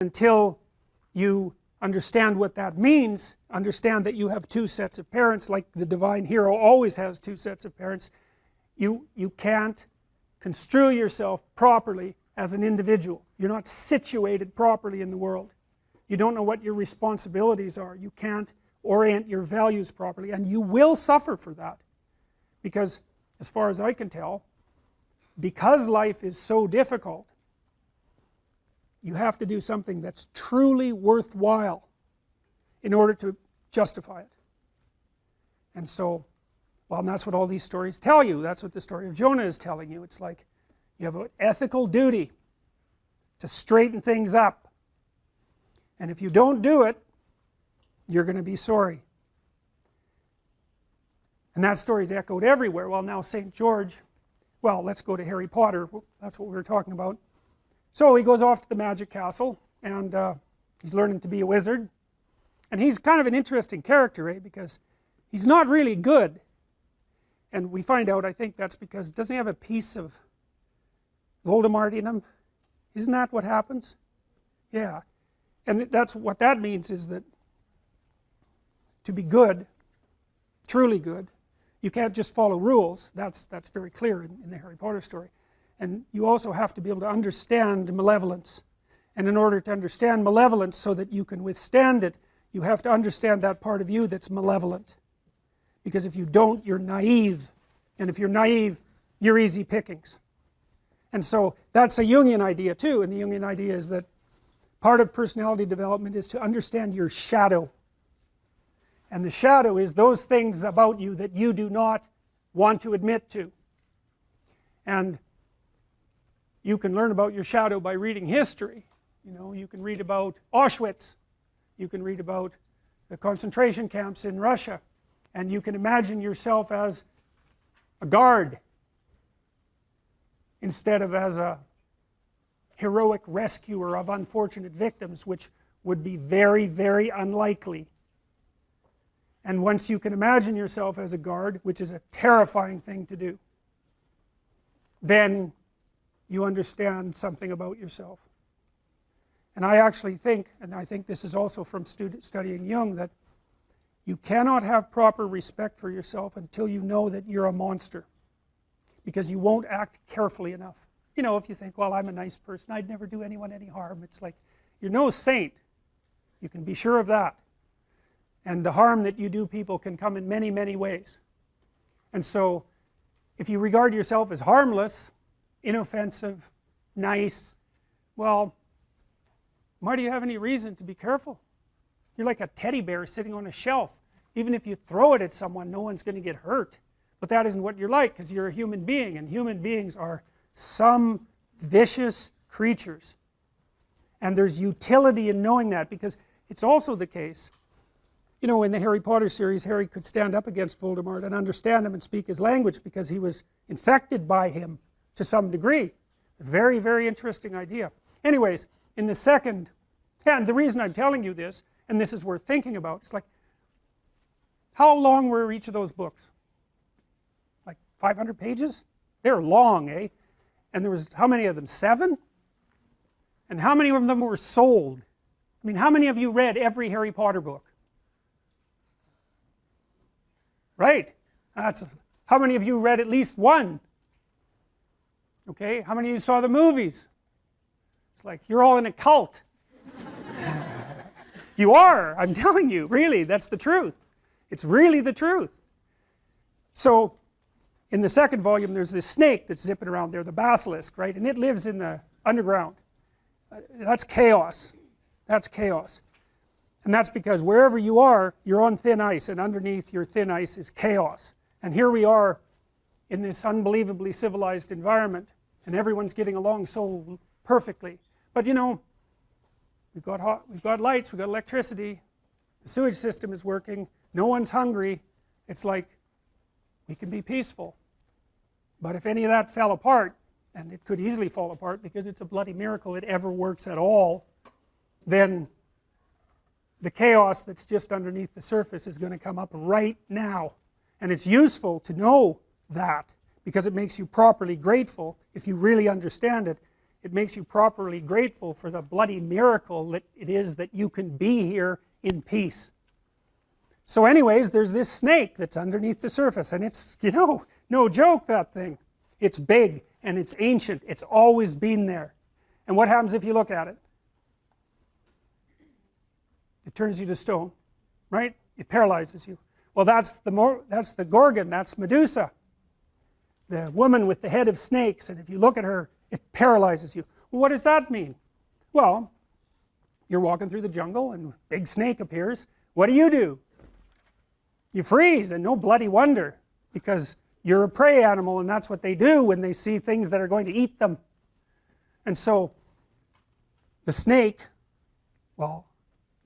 until you understand what that means, understand that you have two sets of parents, like the divine hero always has two sets of parents, you can't construe yourself properly as an individual. You're not situated properly in the world. You don't know what your responsibilities are. You can't orient your values properly, and you will suffer for that. Because, as far as I can tell, because life is so difficult, you have to do something that's truly worthwhile in order to justify it. And so, well, and that's what all these stories tell you. That's what the story of Jonah is telling you. It's like you have an ethical duty to straighten things up, and if you don't do it, you're going to be sorry. And that story is echoed everywhere. Well, now St. George, well, let's go to Harry Potter. That's what we were talking about. So he goes off to the magic castle, and he's learning to be a wizard. And he's kind of an interesting character, because he's not really good. And we find out, I think that's because, doesn't he have a piece of Voldemort in him? Isn't that what happens? Yeah. And that's what that means, is that to be good, truly good, you can't just follow rules. That's very clear in the Harry Potter story. And you also have to be able to understand malevolence. And in order to understand malevolence so that you can withstand it, you have to understand that part of you that's malevolent. Because if you don't, you're naive. And if you're naive, you're easy pickings. And so that's a Jungian idea too. And the Jungian idea is that part of personality development is to understand your shadow. And the shadow is those things about you that you do not want to admit to. And you can learn about your shadow by reading history. You know, you can read about Auschwitz. You can read about the concentration camps in Russia. And you can imagine yourself as a guard instead of as a heroic rescuer of unfortunate victims, which would be very, very unlikely. And once you can imagine yourself as a guard, which is a terrifying thing to do, then you understand something about yourself. And I actually think, and I think this is also from studying Jung, that you cannot have proper respect for yourself until you know that you're a monster, because you won't act carefully enough. You know, if you think, well, I'm a nice person, I'd never do anyone any harm, it's like, you're no saint. You can be sure of that. And the harm that you do people can come in many, many ways. And so, if you regard yourself as harmless, inoffensive, nice, well, why do you have any reason to be careful? You're like a teddy bear sitting on a shelf. Even if you throw it at someone, no one's going to get hurt. But that isn't what you're like, because you're a human being, and human beings are some vicious creatures. And there's utility in knowing that, because it's also the case, you know, in the Harry Potter series, Harry could stand up against Voldemort and understand him and speak his language because he was infected by him to some degree. A very, very interesting idea. Anyways, in the second, and the reason I'm telling you this, and this is worth thinking about, it's like, how long were each of those books? Like 500 pages? They're long, eh? And there was, how many of them? 7? And how many of them were sold? I mean, how many of you read every Harry Potter book? Right? How many of you read at least one? Okay, how many of you saw the movies? It's like, you're all in a cult. You are, I'm telling you, really, that's the truth. It's really the truth. So, in the second volume, there's this snake that's zipping around there, the basilisk, right? And it lives in the underground. That's chaos. That's chaos. And that's because wherever you are, you're on thin ice, and underneath your thin ice is chaos. And here we are in this unbelievably civilized environment, and everyone's getting along so perfectly. But you know, we've got lights, we've got electricity, the sewage system is working, no one's hungry. It's like, we can be peaceful. But if any of that fell apart, and it could easily fall apart because it's a bloody miracle it ever works at all, then the chaos that's just underneath the surface is going to come up right now. And it's useful to know that, because it makes you properly grateful if you really understand it. it makes you properly grateful for the bloody miracle that it is that you can be here in peace. So anyways, there's this snake that's underneath the surface, and it's, you know, no joke, that thing. It's big, and it's ancient, it's always been there. And what happens if you look at it? It turns you to stone, right? It paralyzes you. Well, that's the Gorgon, that's Medusa, the woman with the head of snakes, and if you look at her, it paralyzes you. Well, what does that mean? Well, you're walking through the jungle and a big snake appears. What do? You freeze, and no bloody wonder, because you're a prey animal, and that's what they do when they see things that are going to eat them. And so the snake, well,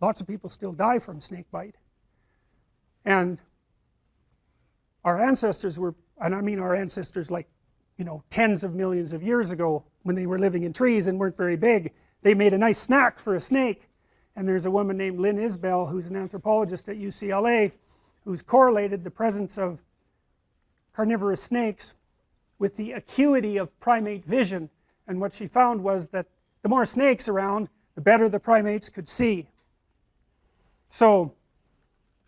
lots of people still die from snake bite. And our ancestors were, and I mean our ancestors like, you know, tens of millions of years ago, when they were living in trees and weren't very big, they made a nice snack for a snake. And there's a woman named Lynn Isbell, who's an anthropologist at UCLA, who's correlated the presence of carnivorous snakes with the acuity of primate vision. And what she found was that the more snakes around, the better the primates could see. So,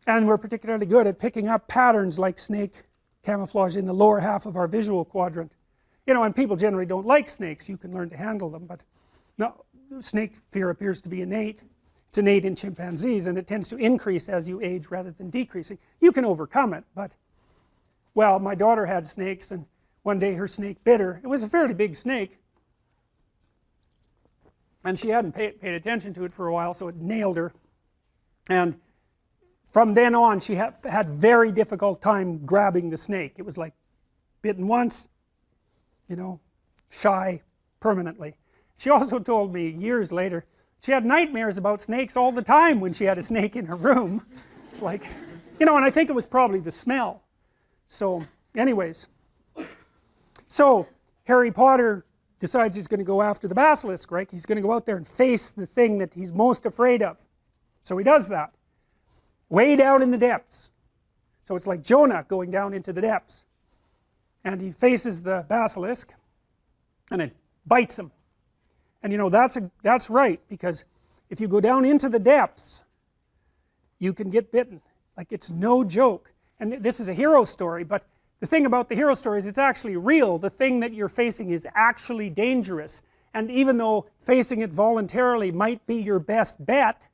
and we're particularly good at picking up patterns like snake camouflage in the lower half of our visual quadrant. You know, and people generally don't like snakes. You can learn to handle them, but no, snake fear appears to be innate. It's innate in chimpanzees, and it tends to increase as you age rather than decreasing. You can overcome it, but, well, my daughter had snakes, and one day her snake bit her. It was a fairly big snake, and she hadn't paid attention to it for a while, so it nailed her. And from then on, she had very difficult time grabbing the snake. It was like bitten once, you know, shy permanently. She also told me years later, she had nightmares about snakes all the time when she had a snake in her room. It's like, you know, and I think it was probably the smell. So, anyways. So, Harry Potter decides he's going to go after the basilisk, right? He's going to go out there and face the thing that he's most afraid of. So he does that. Way down in the depths. So it's like Jonah going down into the depths. And he faces the basilisk, and it bites him. And you know, that's right, because if you go down into the depths, you can get bitten. Like, it's no joke. And this is a hero story, but the thing about the hero story is it's actually real. The thing that you're facing is actually dangerous. And even though facing it voluntarily might be your best bet,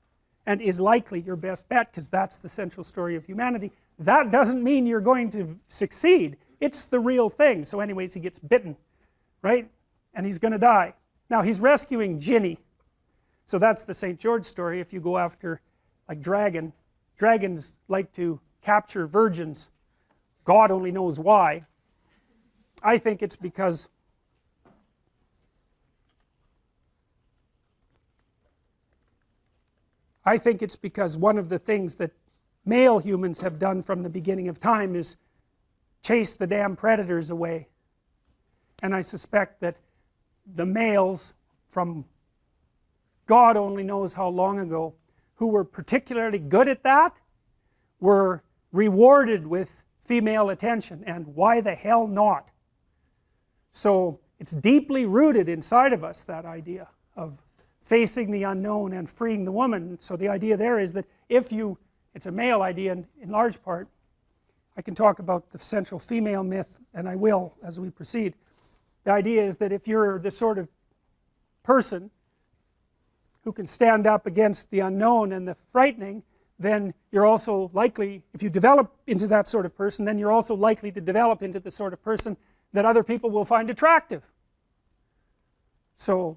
and is likely your best bet, because that's the central story of humanity, that doesn't mean you're going to succeed. It's the real thing. So anyways, he gets bitten, right? And he's going to die. Now, he's rescuing Ginny. So that's the St. George story. If you go after, like, dragons like to capture virgins. God only knows why. I think it's because one of the things that male humans have done from the beginning of time is chase the damn predators away. And I suspect that the males from God only knows how long ago, who were particularly good at that, were rewarded with female attention, and why the hell not? So it's deeply rooted inside of us, that idea of facing the unknown and freeing the woman. So the idea there is that if you, it's a male idea in large part. I can talk about the central female myth, and I will as we proceed. The idea is that if you're the sort of person who can stand up against the unknown and the frightening, then you're also likely, if you develop into that sort of person, then you're also likely to develop into the sort of person that other people will find attractive. So,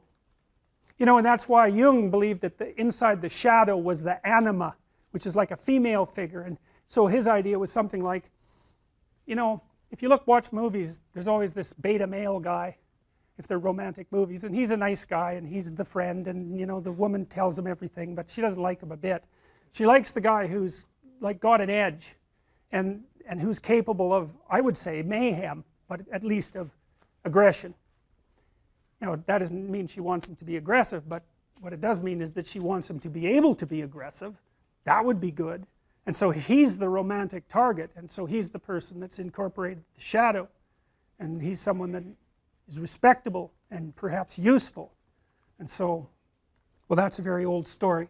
you know, and that's why Jung believed that inside the shadow was the anima, which is like a female figure. And so his idea was something like, you know, if you watch movies, there's always this beta male guy, if they're romantic movies, and he's a nice guy, and he's the friend, and you know, the woman tells him everything, but she doesn't like him a bit. She likes the guy who's like got an edge, and who's capable of, I would say, mayhem, but at least of aggression. Now, that doesn't mean she wants him to be aggressive, but what it does mean is that she wants him to be able to be aggressive. That would be good. And so he's the romantic target, and so he's the person that's incorporated the shadow, and he's someone that is respectable and perhaps useful. And so, well, that's a very old story.